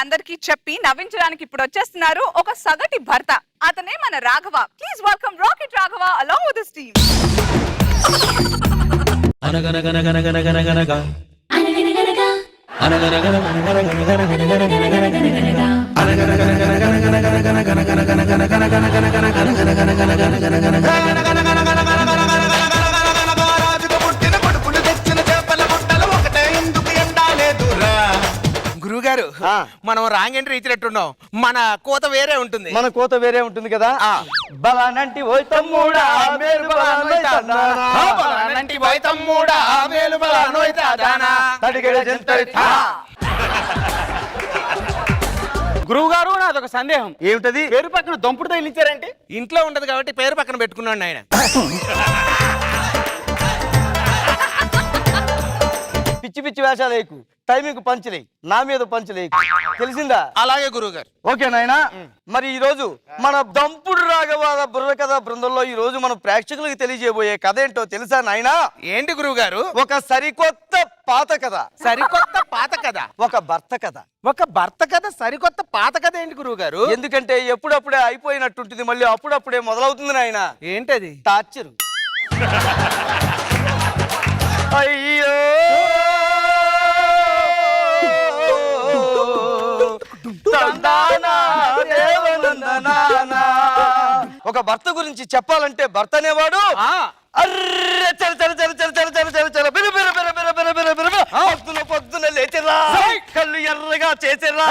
అందరికీ చెప్పి నవ్వించడానికి ఇప్పుడు వచ్చేస్తున్నారు ఒక సగటి భర్త. అతనే మన Raghava. Please welcome rocket Raghava along with his team. గురువుగారు, మనం రాంగ్ ఎంట్రీ ఇచ్చినట్టున్నాం. మన కోత వేరే ఉంటుంది. మన కోత వేరే ఉంటుంది కదా. బలానంటి ఓయ్ తమ్ముడా మేలు బలానోయ్ తాదానా, బలానంటి ఓయ్ తమ్ముడా మేలు బలానోయ్ తాదానా, తడిగడ జంతరి తా. గురువు గారు, నాదొక సందేహం. ఏమిటది? పేరు పక్కన దొంపుడు తగిలించారంటే? ఇంట్లో ఉండదు కాబట్టి పేరు పక్కన పెట్టుకున్నాడు ఆయన. పిచ్చి పిచ్చి వేషాలు వేయకు, టైమింగ్ పంచలే, నా మీద పంచలేకు, తెలిసిందా? అలాగే గురువుగారు. ఓకే నాయనా. మరి ఈ రోజు మన దంపుడు రాఘవాల బుర్ర కథ బృందంలో ఈ రోజు మన ప్రేక్షకులకు తెలియజేయబోయే కథ ఏంటో తెలుసా నాయనా? ఏంటి గురువుగారు? ఒక సరికొత్త పాత కథ. సరికొత్త పాత కథ. ఒక భర్త కథ. ఒక భర్త కథ, సరికొత్త పాత కథ ఏంటి గురువుగారు? ఎందుకంటే ఎప్పుడప్పుడే అయిపోయినట్టుంటుంది, మళ్ళీ అప్పుడప్పుడే మొదలవుతుంది నాయన. ఏంటది? టార్చరు. అయ్యో ఒక భర్త గురించి చెప్పాలంటే భర్త అనేవాడు అర్రె చల చల చల చల చల చల చల చల బిర బిర బిర బిర బిర బిర బిర బిర పొద్దున పొద్దున లేచెరా, కళ్ళు ఎర్రగా చేచెరా,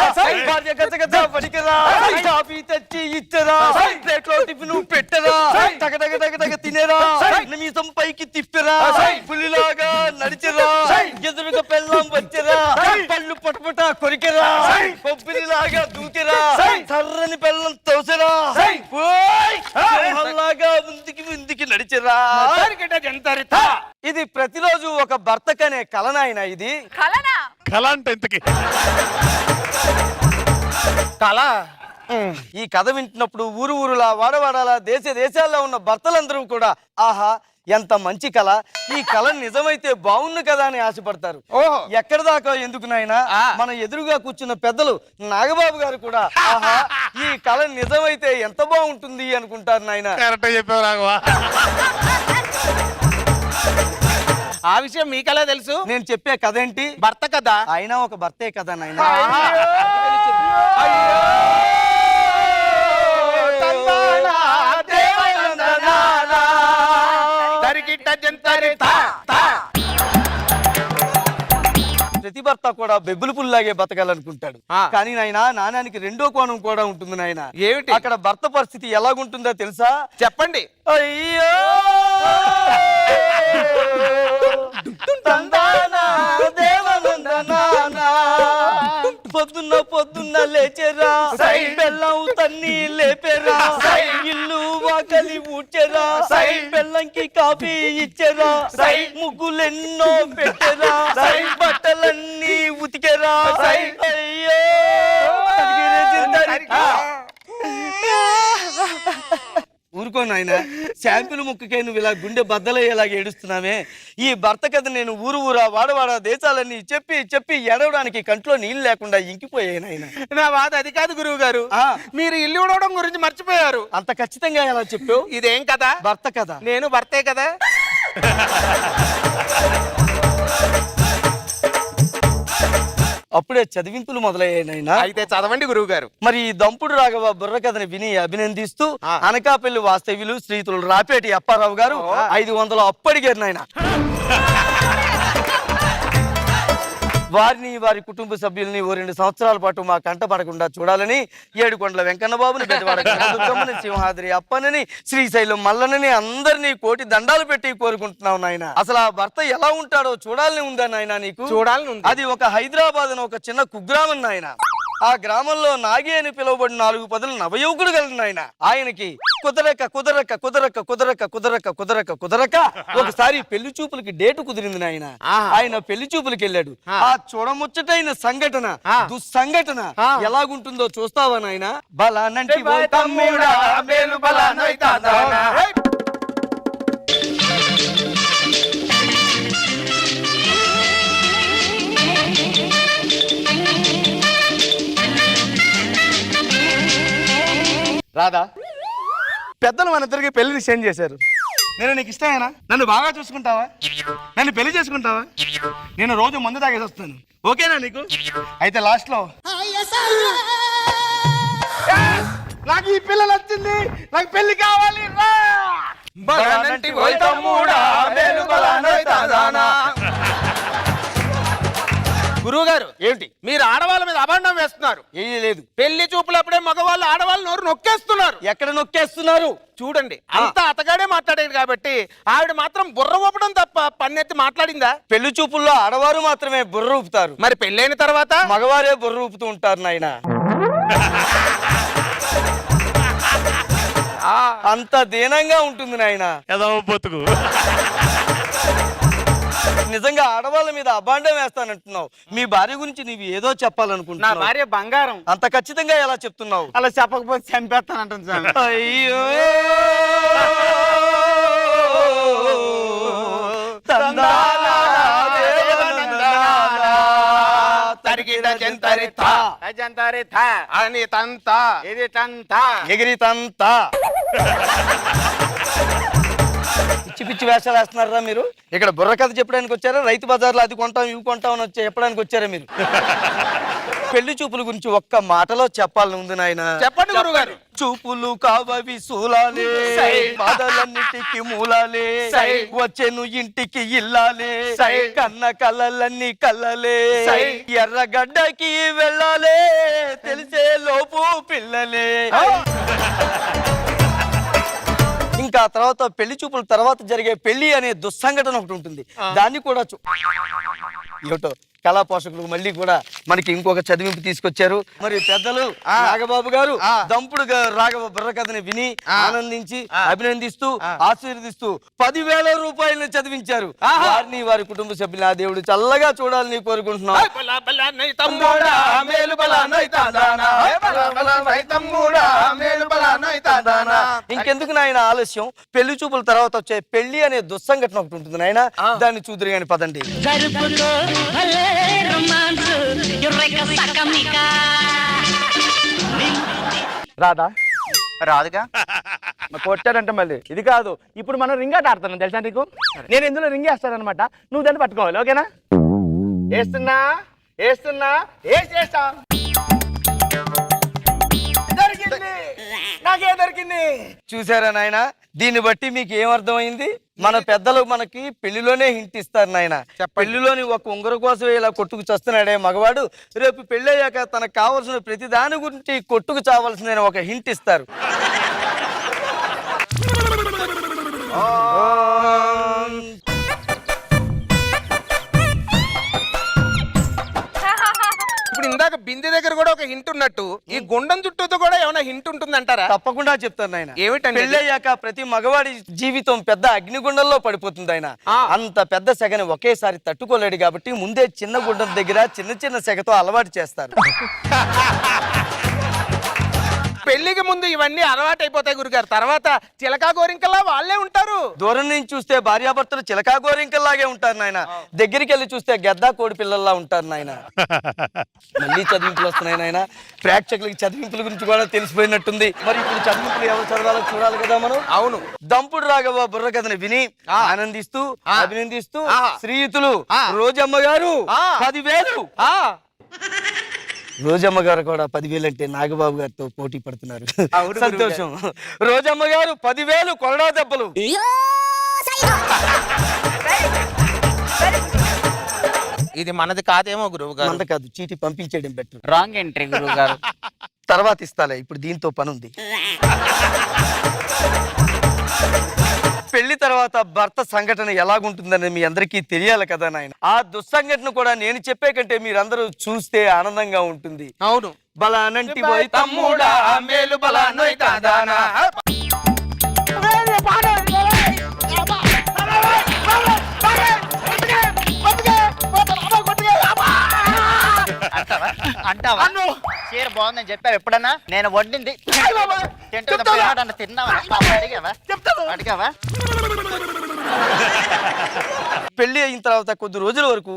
భార్య గజ గజ పడికెరా, కాఫీ తెచ్చి ఇచ్చరా, ప్లేట్లో టిఫిన్ పెట్టరా, టగ టగ టగ టగ తినేరా, నిమిషం పైకి తిప్పెరా, పులిలాగా నడిచెరా, ఎదురుగా పెళ్ళం వచ్చెరా, పళ్ళు పటపట కొరికెరా, కొబ్బరిలాగా దూకెరా, సర్రని పెళ్ళం తోసెరా, లాగా ముందుకి ముందుకి నడిచెరా. ఇది ప్రతిరోజు ఒక భర్తకనే కలనాయన. ఇది కలనా? కళ అంటే ఇంతకి కళ. ఈ కథ వింటున్నప్పుడు ఊరు ఊరులా వాడవాడాలా దేశ దేశాల్లో ఉన్న భర్తలందరూ కూడా ఆహా ఎంత మంచి కళ, ఈ కళ నిజమైతే బాగుంది కదా అని ఆశపడతారు. ఎక్కడ దాకా ఎందుకు నాయనా, మన ఎదురుగా కూర్చున్న పెద్దలు నాగబాబు గారు కూడా ఆహా ఈ కళ నిజమైతే ఎంత బాగుంటుంది అనుకుంటారు నాయన. కరెక్ట్ చెప్పావు రాఘవా. ఆ విషయం మీకెలా తెలుసు? నేను చెప్పే కథ ఏంటి? భర్త కథ. అయినా ఒక భర్తే కదా నాయన. ప్రతి భర్త కూడా బెబ్బులు పుల్లాగే బతకాలనుకుంటాడు. కానీ నాయన నాణానికి రెండో కోణం కూడా ఉంటుంది నాయన. ఏమిటి? అక్కడ భర్త పరిస్థితి ఎలాగుంటుందో తెలుసా? చెప్పండి. అయ్యో పొద్దున్న పొద్దున్న లేచెరా, బెల్లం తన్ని లేపెరా, ఇల్లు వాకలి ఊడ్చెరా, బెల్లంకి కాఫీ ఇచ్చెరా, ముగ్గులెన్నో పెట్టెరా, బట్టలన్నీ ఉతికెరా. అయ్యో ఊరుకో నాయన, శాంపిల్ ముక్కకే నువ్వు ఇలా గుండె బద్దలయ్యేలాగా ఏడుస్తున్నావే. ఈ భర్త కథ నేను ఊరు ఊరా వాడవాడ దేశాలన్నీ చెప్పి చెప్పి ఎడవడానికి కంట్లో నీళ్ళు లేకుండా ఇంకిపోయాయి నాయన. నా బాధ అది కాదు గురువు గారు, మీరు ఇల్లు ఉడవడం గురించి మర్చిపోయారు. అంత ఖచ్చితంగా ఎలా చెప్పావు? ఇదేం కథ? భర్త కథ. నేను భర్తే కదా. అప్పుడే చదివింపులు మొదలయ్యాయి నాయనా. అయితే చదవండి గురువు గారు. మరి ఈ దంపుడు రాఘవ బుర్ర కథని విని అభినందిస్తూ అనకాపల్లి వాస్తవ్యులు శ్రీతులు రాపేటి అప్పారావు గారు 500 అప్పడిగారు నాయన. వారిని వారి కుటుంబ సభ్యుల్ని ఓ 2 సంవత్సరాల పాటు మా కంట పడకుండా చూడాలని ఏడుకొండల వెంకన్న బాబుని, బెజవాడ కనకదుర్గమ్మని, సింహాద్రి అప్పనని, శ్రీశైలం మల్లనని అందరినీ కోటి దండాలు పెట్టి కోరుకుంటున్నావు నాయన. అసలు ఆ భర్త ఎలా ఉంటాడో చూడాలని ఉందా నాయన నీకు? చూడాలని ఉంది. అది ఒక హైదరాబాద్ అని ఒక చిన్న కుగ్రామం నాయన. ఆ గ్రామంలో నాగి అని పిలువబడిన 4 పదులు నవయువకుడు కలిగిన ఆయన. ఆయనకి కుదరక కుదరక కుదరక కుదరక కుదరక కుదరక కుదరక ఒకసారి పెళ్లి చూపులకి డేటు కుదిరింది నాయన. ఆయన పెళ్లి చూపులకి వెళ్ళాడు. ఆ చూడముచ్చటైన సంఘటన, దుస్సంఘటన ఎలాగుంటుందో చూస్తావా నాయన? బలానంటి తమ్ముడా మేలు బలానోయ్ తాదానా. రాధా, పెద్దలు మన ఇద్దరికి పెళ్లి నిశ్చయం చేశారు. నేను నీకు ఇష్టమేనా? నన్ను బాగా చూసుకుంటావా? నన్ను పెళ్లి చేసుకుంటావా? నేను రోజు మందు తాగేసి వస్తాను, ఓకేనా నీకు? అయితే లాస్ట్ లో నాకు ఈ పిల్ల నచ్చింది, నాకు పెళ్లి కావాలి రా. బలానంటి ఓయ్ తమ్ముడా, మేలు బలానోయ్ తాదానా. గురువు గారు ఏమిటి? మీరు ఆడవాళ్ళ మీద అభాండం వేస్తున్నారు. ఏమీ లేదు. పెళ్లి చూపులప్పుడే మగవాళ్ళు ఆడవాళ్ళు నోరు నొక్కేస్తున్నారు. ఎక్కడ నొక్కేస్తున్నారు? చూడండి, అంతా అతగాడే మాట్లాడేది కాబట్టి ఆవిడ మాత్రం బుర్ర ఊపడం తప్ప పన్నెత్తి మాట్లాడిందా? పెళ్లి చూపుల్లో ఆడవారు మాత్రమే బుర్ర ఊపుతారు, మరి పెళ్ళైన తర్వాత మగవారే బుర్ర ఊపుతూ ఉంటారు నాయన. అంత దీనంగా ఉంటుంది నాయన. ఏదో బతుకు. నిజంగా ఆడవాళ్ళ మీద అభాండం వేస్తానంటున్నావు. మీ భార్య గురించి నీవు ఏదో నా చెప్పాలనుకుంటున్నావు. భార్య బంగారం. అంత ఖచ్చితంగా ఎలా చెప్తున్నావు? అలా చెప్పకపోతే చంపేస్తానంటుంది స్వామి. అయ్యో తందానా దేవనందనానా, తరిగిడ జంతరితా, అని తంత ఇది తంత. ఎగిరి తంతా. పిచ్చి పిచ్చి వేషాలు వేస్తున్నారా మీరు? ఇక్కడ బుర్ర కథ చెప్పడానికి వచ్చారా? రైతు బజార్లో అది కొంటాం ఇవి కొంటాం అని చెప్పడానికి వచ్చారా మీరు? పెళ్లి చూపుల గురించి ఒక్క మాటలో చెప్పాలని ఉంది నాయన. చెప్పండి గురువు గారు. చూపులు కావవి సూలాలే, బాధలన్నిటికి మూలాలే, వచ్చెను ఇంటికి ఇల్లాలే, కన్న కళ్ళలన్నీ కళ్ళలే, ఎర్రగడ్డకి వెళ్ళాలే, తెలిసే లోపు పిల్లలే. ఇంకా తర్వాత పెళ్లి చూపుల తర్వాత జరిగే పెళ్లి అనే దుస్సంఘటన ఒకటి ఉంటుంది. దాన్ని కూడా ఏమిటో కళా పోషకులు మళ్ళీ కూడా మనకి ఇంకొక చదివింపు తీసుకొచ్చారు. మరి పెద్దలు నాగబాబు గారు దంపుడు రాఘవ బుర్ర కథని విని ఆనందించి అభినందిస్తూ ఆశీర్వదిస్తూ 10,000 రూపాయలను చదివించారు. వారిని వారి కుటుంబ సభ్యులు ఆ దేవుడు చల్లగా చూడాలని కోరుకుంటున్నాం. ఇంకెందుకు నాయన ఆలస్యం? పెళ్లి చూపుల తర్వాత వచ్చే పెళ్లి అనే దుస్సంఘటన ఒకటి ఉంటుంది నాయన, దాన్ని చూదురు గాని పదండి. రాధా, రాదుగా కొట్టారంటే మళ్ళీ ఇది కాదు. ఇప్పుడు మనం రింగ్ ఆట ఆడుతున్నాం తెలుసా నీకు? నేను ఇందులో రింగ్ వేస్తానమాట, నువ్వు దాన్ని పట్టుకోవాలి, ఓకేనా? వేస్తున్నా వేస్తున్నా వేసేస్తా. నాకే దొరికింది. చూసారా నాయన? దీన్ని బట్టి మీకు ఏమర్థమైంది? మన పెద్దలు మనకి పెళ్లిలోనే హింట్ ఇస్తారు నాయన. పెళ్లిలోని ఒక ఉంగరం కోసమే ఇలా కొట్టుకు చస్తున్నాడే మగవాడు, రేపు పెళ్ళయ్యాక తనకు కావాల్సిన ప్రతి దాని గురించి కొట్టుకు చావాల్సిన ఒక హింట్ ఇస్తారు. ఇప్పుడు ఇందాక బిందె దగ్గర కూడా ఒక హింట్ ఉన్నట్టు ఈ గుండం చుట్టూతో కూడా ఏమైనా హింట్ ఉంటుందంటారా? తప్పకుండా చెప్తాను నాయన. ఏమిటండి? పెళ్ళయ్యాక ప్రతి మగవాడి జీవితం పెద్ద అగ్నిగుండంలో పడిపోతుంది ఆయన. అంత పెద్ద సెగని ఒకేసారి తట్టుకోలేడు కాబట్టి ముందే చిన్న గుండం దగ్గర చిన్న చిన్న సెగతో అలవాటు చేస్తారు. పెళ్లికి ముందు ఇవన్నీ అలవాటు అయిపోతాయి గురుగారు, తర్వాత చిలకా గోరింకల్లా వాళ్ళే ఉంటారు. దూరం నుంచి చూస్తే భార్యాభర్తలు చిలకా గోరింకల్లాగే ఉంటారు నాయన, దగ్గరికి వెళ్ళి చూస్తే గెద్దా కోడి పిల్లల్లా ఉంటారు నాయన. మళ్ళీ చదివింపులు వస్తున్నాయి నాయన. ప్రేక్షకులకి చదివింపుల గురించి కూడా తెలిసిపోయినట్టుంది. మరి ఇప్పుడు చదివింపులు ఎవరు చదవాలో చూడాలి కదా మనం. అవును. దంపుడు రాఘవ బుర్ర కథని విని ఆనందిస్తూ అభినందిస్తూ శ్రీయుతులు రోజమ్మ గారు 10,000. రోజమ్మ గారు కూడా 10,000 అంటే నాగబాబు గారితో పోటీ పడుతున్నారు. సంతోషం. రోజమ్మ గారు 10,000 కొరడా దెబ్బలు. ఇది మనది కాదేమో గురువు గారు. అంత కాదు, చీటీ పంపించేయడం బెటర్. రాంగ్ ఎంట్రీ గురువు గారు. తర్వాత ఇస్తాలే, ఇప్పుడు దీంతో పని ఉంది. పెళ్లి తర్వాత భర్త సంఘటన ఎలాగుంటుందని మీ అందరికీ తెలియాలి కదా నాయన. ఆ దుస్సంఘటన కూడా నేను చెప్పే కంటే మీరందరూ చూస్తే ఆనందంగా ఉంటుంది. అవును. బలానంటి పోయి తమ్ముడా, మేలు బలానోయ్ తాదానా. అంటావా? చీర బాగుందని చెప్పావు ఎప్పుడన్నా? నేను వండింది తిన్నావా? అడిగావా? పెళ్లి అయిన తర్వాత కొద్ది రోజుల వరకు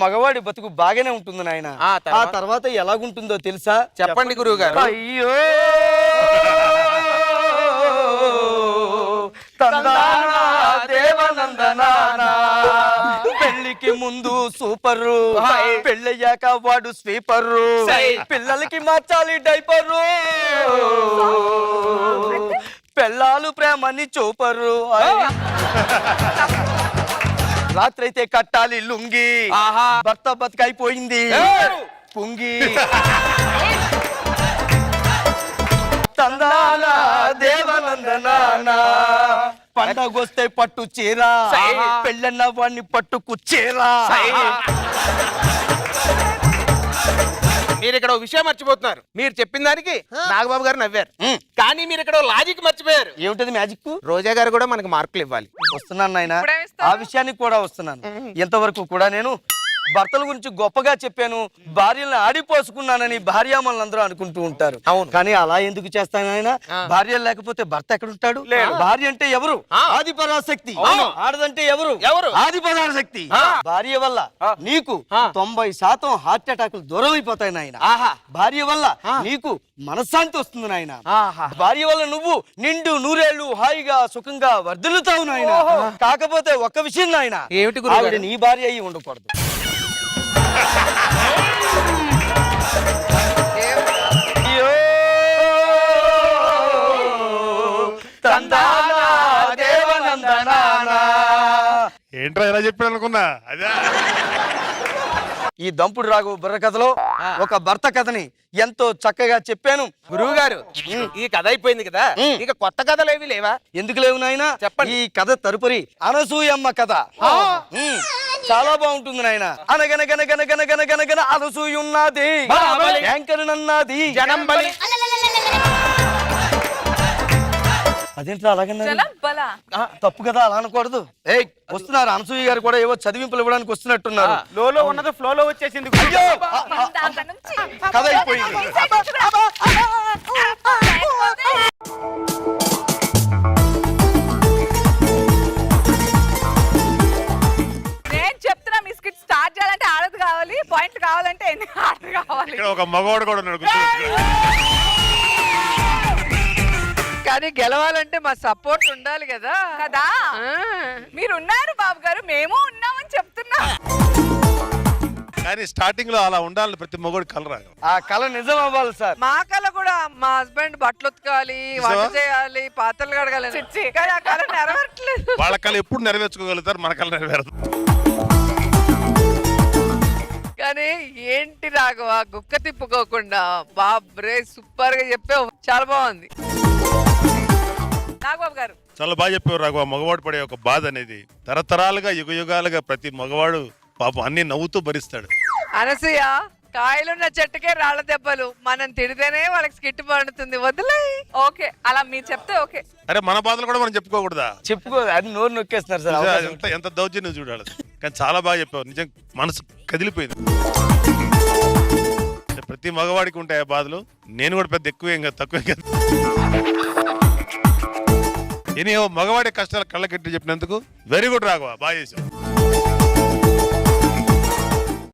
మగవాడి బతుకు బాగానే ఉంటుంది నాయన. ఆ తర్వాత ఎలాగుంటుందో తెలుసా? చెప్పండి గురువు గారు. అయ్యో తందానా దేవనందనానా పెళ్లికి ముందు సూపరు పెళ్ళయ్యాక వాడు స్వీపరు పిల్లలకి మార్చాలి డైపరు పెళ్ళాలు ప్రేమని చూపరు రాత్రి అయితే కట్టాలి లుంగి భర్త బతికైపోయింది పుంగి తందానా దేవనందనానా పండగొస్తే పట్టు చీర పెళ్ళన్న వాడిని పట్టుకు చీర మీరు ఇక్కడ ఒక విషయం మర్చిపోతున్నారు. మీరు చెప్పిన దానికి నాగబాబు గారు నవ్వారు, కానీ మీరు ఇక్కడ లాజిక్ మర్చిపోయారు. ఏమిటది మ్యాజిక్? రోజా గారు కూడా మనకు మార్కులు ఇవ్వాలి. వస్తున్నాను నాయన, ఇప్పుడేం ఇస్తారు? ఆ విషయానికి కూడా వస్తున్నాను. ఎంతవరకు కూడా నేను భర్తల గురించి గొప్పగా చెప్పాను, భార్యలను ఆడిపోసుకున్నానని భార్యామణులందరూ అనుకుంటూ ఉంటారు. అవును. కానీ అలా ఎందుకు చేస్తాను ఆయన? భార్య లేకపోతే భర్త ఎక్కడ ఉంటాడు? భార్య అంటే ఎవరు? ఆది పరాశక్తి. ఆడదంటే ఎవరు? ఆది పరాశక్తి. భార్య వల్ల నీకు 90% హార్ట్ అటాకులు దూరం అయిపోతాయి నాయన. భార్య వల్ల నీకు మనశ్శాంతి వస్తుంది నాయన. భార్య వల్ల నువ్వు నిండు నూరేళ్లు హాయిగా సుఖంగా వర్ధిల్లుతావు నాయన. కాకపోతే ఒక్క విషయం నాయన, ఏమిటి గురువు గారు? ఆవిడ నీ భార్య అయి ఉండకూడదు. తందానా దేవనందనానా. ఏంట్రా ఇలా చెప్పాడు అనుకున్నా అదే. ఈ దంపుడు రాఘవ బుర్ర కథలో ఒక భర్త కథని ఎంతో చక్కగా చెప్పాను. గురువు గారు, ఈ కథ అయిపోయింది కదా, ఇక కొత్త కథలు ఏవి లేవా? ఎందుకు లేవు నాయన? చెప్పండి. ఈ కథ తరుపరి అనసూయమ్మ కథ చాలా బాగుంటుంది నాయన. అనగనగనగనగనగనగనగన అనసూయున్నది, యాంకరనన్నది జనం బలి. అదేంట్రా అలాగన్నా? జలం బల. తప్పు కదా, అలా అనకూడదు. ఏయ్ వస్తున్నారు, అనసూయ గారు కూడా ఏవో చదివింపులు ఇవ్వడానికి వస్తున్నట్టున్నారు. లోలో ఉన్నది ఫ్లోలో వచ్చేసింది. అయ్యో ఇందాక నుంచి. కథ అయిపోయింది. నేను చెప్తున్నా, మీ స్కిట్ స్టార్ట్ చేయాలంటే ఆడది కావాలి, పాయింట్ కావాలంటే ఎన్ని ఆడది కావాలి. ఇక్కడ ఒక మగవాడు కూడా ఉన్నాడు కూర్చోబెట్టుకుని. కానీ గెలవాలంటే మా సపోర్ట్ ఉండాలి కదా. కదా మీరు ఉన్నారు బాబు గారు, మేము ఉన్నామని చెప్తున్నా. కానీ స్టార్టింగ్ లో అలా ఉండాలని ప్రతి మగవాడు కలరా. ఆ కళ నిజం అవ్వాలి సార్. మా కళ కూడా మా హస్బెండ్ బట్టలు ఉతకాలి, వంట చేయాలి, పాత్రలు కడగాలి. చిచ్చి, కానీ ఆ కళ నెరవేరట్లేదు. వాళ్ళ కళ ఎప్పుడు నెరవేర్చుకోగలుగుతారు, మన కళ నెరవేరదు. కానీ ఏంటి రాఘవ, గుక్క తిప్పుకోకుండా బాబ్రే సూపర్ గా చెప్పావు, చాలా బాగుంది. నాగబాబు గారు చాలా బాగా చెప్పారు రాఘవ. మగవాడు పడే ఒక బాధ అనేది తరతరాలుగా యుగయుగాలుగా ప్రతి మగవాడు పాపం అన్ని నవ్వుతూ భరిస్తాడు. అనసూయ, కాయలున్న చెట్టుకే రాళ్ల దెబ్బలు, మనం తిడితేనే వాళ్ళకి స్కిట్ పండుతుంది, వదిలే. ఓకే, అలా మీరు చెప్తే ఓకే. అరే మన బాధలు కూడా మనం చెప్పుకోకూడదా? చెప్పుకో, అది నోరు నొక్కేస్తున్నారు సార్. అవకాశం ఎంత ఎంత దౌర్జన్యం చూడాలి. కానీ చాలా బాగా చెప్పావు, నిజం మనసు కదిలిపోయింది. ప్రతి మగవాడికి ఉంటాయి ఆ బాధలు. నేను కూడా పెద్ద ఎక్కువేం కాదు, తక్కువేం కాదు. మగవాడి కష్టాలు కళ్ళకెట్టి చెప్పినందుకు వెరీ గుడ్ రాఘవ, బాగా చేసావు.